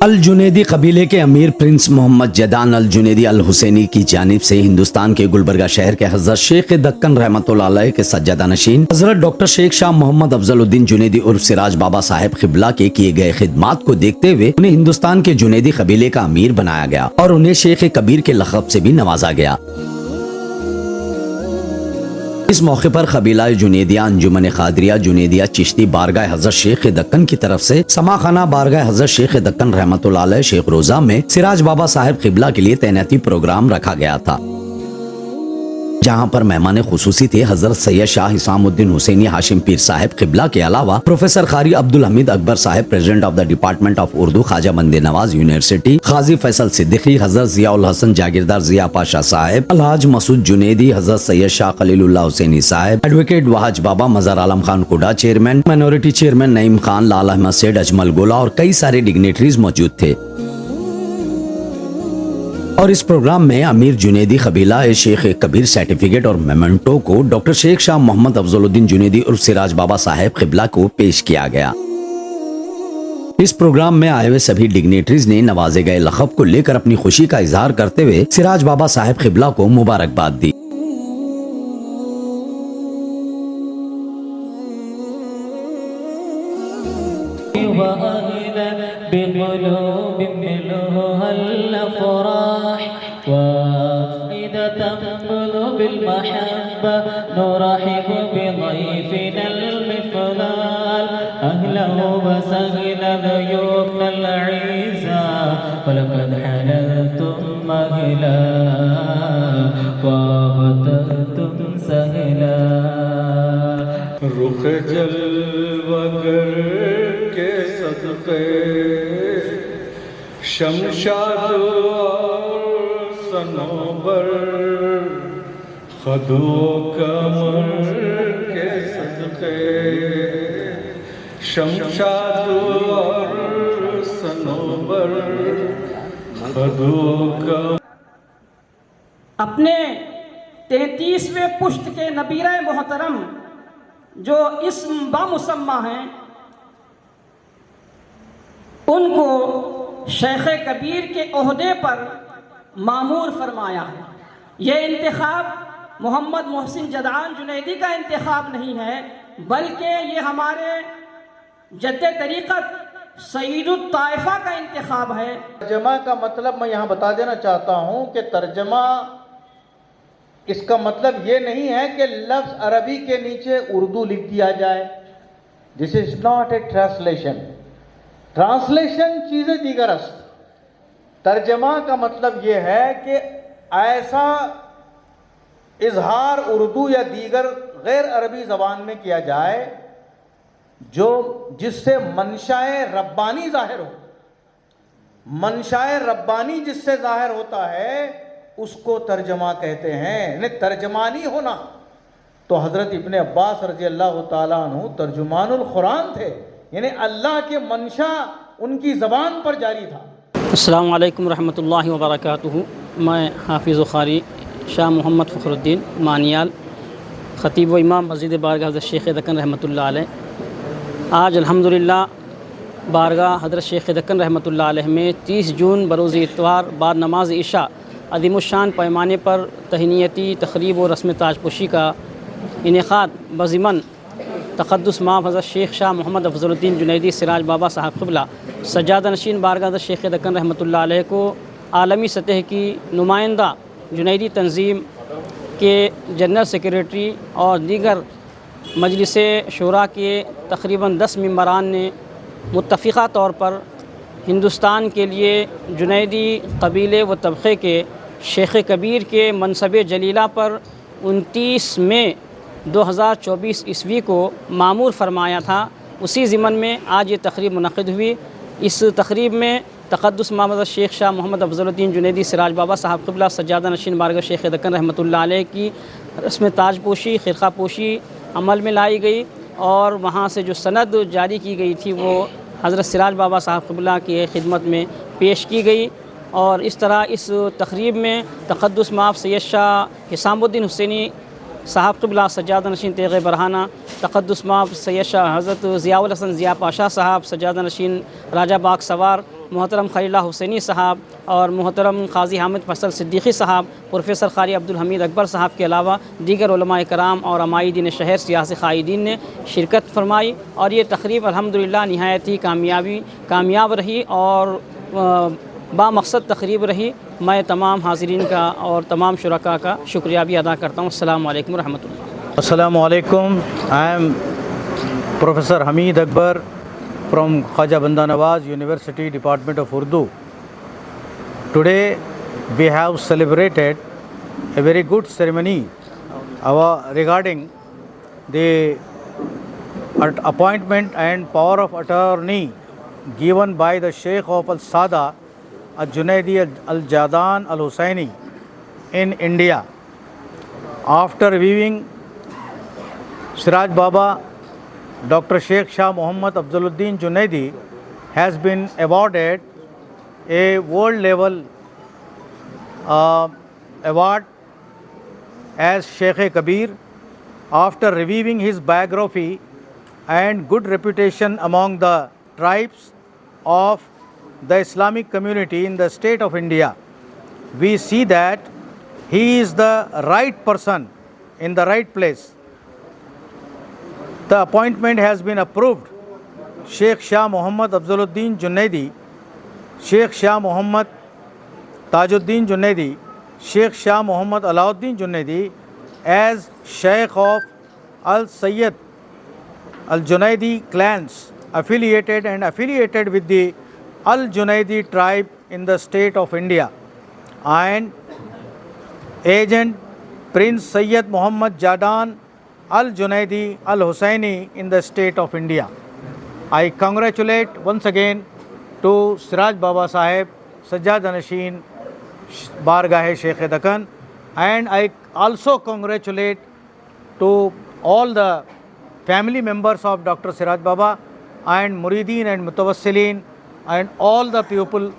الجنیدی قبیلے کے امیر پرنس محمد جدان الجنیدی الحسینی کی جانب سے ہندوستان کے گلبرگہ شہر کے حضرت شیخ دکن رحمۃ اللہ علیہ کے سجادہ نشین حضرت ڈاکٹر شیخ شاہ محمد افضل الدین جنیدی عرف سراج بابا صاحب قبلہ کے کیے گئے خدمات کو دیکھتے ہوئے انہیں ہندوستان کے جنیدی قبیلے کا امیر بنایا گیا اور انہیں شیخ کبیر کے لقب سے بھی نوازا گیا۔ اس موقع پر قبیلہ جنیدیہ انجمن قادریہ جنیدیہ چشتی بارگاہ حضرت شیخ دکن کی طرف سے سما خانہ بارگاہ حضرت شیخ دکن رحمۃ اللہ علیہ شیخ روزہ میں سراج بابا صاحب قبلہ کے لیے تعیناتی پروگرام رکھا گیا تھا، جہاں پر مہمان خصوصی تھے حضرت سید شاہ حسام الدین حسینی ہاشم پیر صاحب قبلہ کے علاوہ پروفیسر قاری Abdulhamid Akbar Sahab president of the department of Urdu Khwaja Band Nawaz university, Qazi Faisal Siddiqui, حضرت ضیاء الحسن جاگیردار ضیاء پاشا صاحب، الحاج مسعود جنیدی، حضرت سید شاہ خلیل اللہ حسینی صاحب، ایڈوکیٹ وحاج بابا، مظہر Alam Khan کوڈا chairman, minority chairman نعیم خان، لال احمد سیڈ، اجمل گولا اور کئی سارے ڈگنیٹریز موجود تھے۔ اور اس پروگرام میں امیر جنیدی قبیلہ شیخ کبیر سرٹیفکیٹ اور میمنٹو کو ڈاکٹر شیخ شاہ محمد افضل الدین جنیدی عرف سراج بابا صاحب قبلہ کو پیش کیا گیا۔ اس پروگرام میں آئے ہوئے سبھی ڈگنیٹریز نے نوازے گئے لقب کو لے کر اپنی خوشی کا اظہار کرتے ہوئے سراج بابا صاحب قبلہ کو مبارکباد دی۔ بقلوب ملؤها الأفراح وإذا تنبض بالمحبة نرحب بضيفنا المفضال أهلا وسهلا ضيوفنا الأعزاء ولقد حللتم مهلا وفتحتم سهلا رخ جلوہ گر کے صدقے شمشاد اور صنوبر خد و کمر کے صدقے شمشاد اور صنوبر خد و کمر۔ اپنے 33ویں پشت کے نبیرہ محترم جو اسم بامسمہ ہیں ان کو شیخ کبیر کے عہدے پر مامور فرمایا ہے۔ یہ انتخاب محمد محسن جدان جنیدی کا انتخاب نہیں ہے، بلکہ یہ ہمارے جد طریقت سید الطائفہ کا انتخاب ہے۔ ترجمہ کا مطلب میں یہاں بتا دینا چاہتا ہوں کہ ترجمہ اس کا مطلب یہ نہیں ہے کہ لفظ عربی کے نیچے اردو لکھ دیا جائے۔ This is not a translation. Translation چیزیں دیگر است۔ ترجمہ کا مطلب یہ ہے کہ ایسا اظہار اردو یا دیگر غیر عربی زبان میں کیا جائے جس سے منشاء ربانی ظاہر ہو۔ منشاء ربانی جس سے ظاہر ہوتا ہے اس کو ترجمہ کہتے ہیں، یعنی ترجمانی ہونا۔ تو حضرت ابن عباس رضی اللہ تعالیٰ عنہ ترجمان القرآن تھے، یعنی اللہ کے منشا ان کی زبان پر جاری تھا۔ السلام علیکم ورحمۃ اللہ وبرکاتہ۔ میں حافظ و قاری شاہ محمد فخر الدین مانیال، خطیب و امام مسجد بارگاہ حضرت شیخ دکن رحمۃ اللہ علیہ، آج الحمدللہ بارگاہ حضرت شیخ دکن رحمۃ اللہ علیہ میں 30 جون بروز اتوار بعد نماز عشاء عظیم الشان پیمانے پر تہنیتی تقریب و رسم تاج پوشی کا انعقاد بضمن تقدس مآب حضرت شیخ شاہ محمد افضل الدین جنیدی سراج بابا صاحب قبلہ سجادہ نشین بارگاہ حضرت شیخ دکن رحمۃ اللہ علیہ کو عالمی سطح کی نمائندہ جنیدی تنظیم کے جنرل سیکریٹری اور دیگر مجلس شورا کے تقریباً 10 ممبران نے متفقہ طور پر ہندوستان کے لیے جنیدی قبیلے و طبقے کے شیخ کبیر کے منصب جلیلہ پر 29 مئی 2024 عیسوی کو مامور فرمایا تھا۔ اسی ضمن میں آج یہ تقریب منعقد ہوئی۔ اس تقریب میں تقدس مآب حضرت شیخ شاہ محمد افضل الدین جنیدی سراج بابا صاحب قبلہ سجادہ نشین بارگاہ شیخ دکن رحمۃ اللہ علیہ کی رسم تاج پوشی خرقہ پوشی عمل میں لائی گئی، اور وہاں سے جو سند جاری کی گئی تھی وہ حضرت سراج بابا صاحب قبلہ کی خدمت میں پیش کی گئی۔ اور اس طرح اس تقریب میں تقدس مآب سید شاہ حسام الدین حسینی صاحب قبلہ سجادہ نشین تیغ برہانہ، تقدس مآب سید شاہ حضرت ضیاء الحسن ضیاء پاشا صاحب سجادہ نشین راجہ باغ سوار، محترم خلیل اللہ حسینی صاحب اور محترم قاضی حامد فیصل صدیقی صاحب، پروفیسر قاری عبدالحمید اکبر صاحب کے علاوہ دیگر علماء کرام اور عمائدین شہر سیاسی قائدین نے شرکت فرمائی، اور یہ تقریب الحمدللہ نہایت ہی کامیاب رہی اور بامقصد تقریب رہی۔ میں تمام حاضرین کا اور تمام شرکاء کا شکریہ بھی ادا کرتا ہوں۔ السلام علیکم ورحمۃ اللہ۔ السلام علیکم. I am Professor Hamid Akbar from Khwaja Banda Nawaz University, Department of Urdu. Today we have celebrated a very good ceremony regarding the appointment and power of attorney given by the Sheikh of Al-Sada Al-Junaidi Al-Jadan Al-Husaini in India. After viewing Siraj Baba, Dr. Sheikh Shah Muhammad Afzaluddin Junaidi has been awarded a world level award as Sheikh Kabir. After reviewing his biography and good reputation among the tribes of the Islamic community in the state of India, we see that he is the right person in the right place. The appointment has been approved. Sheikh Shah Muhammad Afzaluddin Junaidi, Sheikh Shah Muhammad Tajuddin Junaidi, Sheikh Shah Muhammad Alauddin Junaidi as Sheikh of Al-Sayyid Al-Junaidi clans affiliated with the Al-Junaidi tribe in the state of India, and Agent Prince Sayyid Muhammad Jadan Al-Junaidi Al-Husaini in the state of India. I congratulate once again to Siraj Baba Sahib, Sajjad Anasheen, Bargah Sheikh Dakkan, and I also congratulate to all the family members of Dr. Siraj Baba and Murideen and Mutawassilin and all the people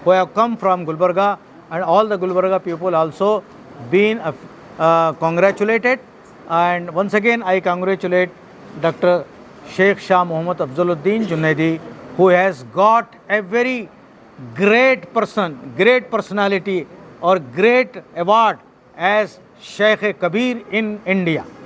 who have come from Gulbarga, and all the Gulbarga people also been congratulated. And once again I congratulate Dr. Sheikh Shah Muhammad Afzaluddin Junaidi, who has got a very great personality or great award as Sheikh Kabir in India.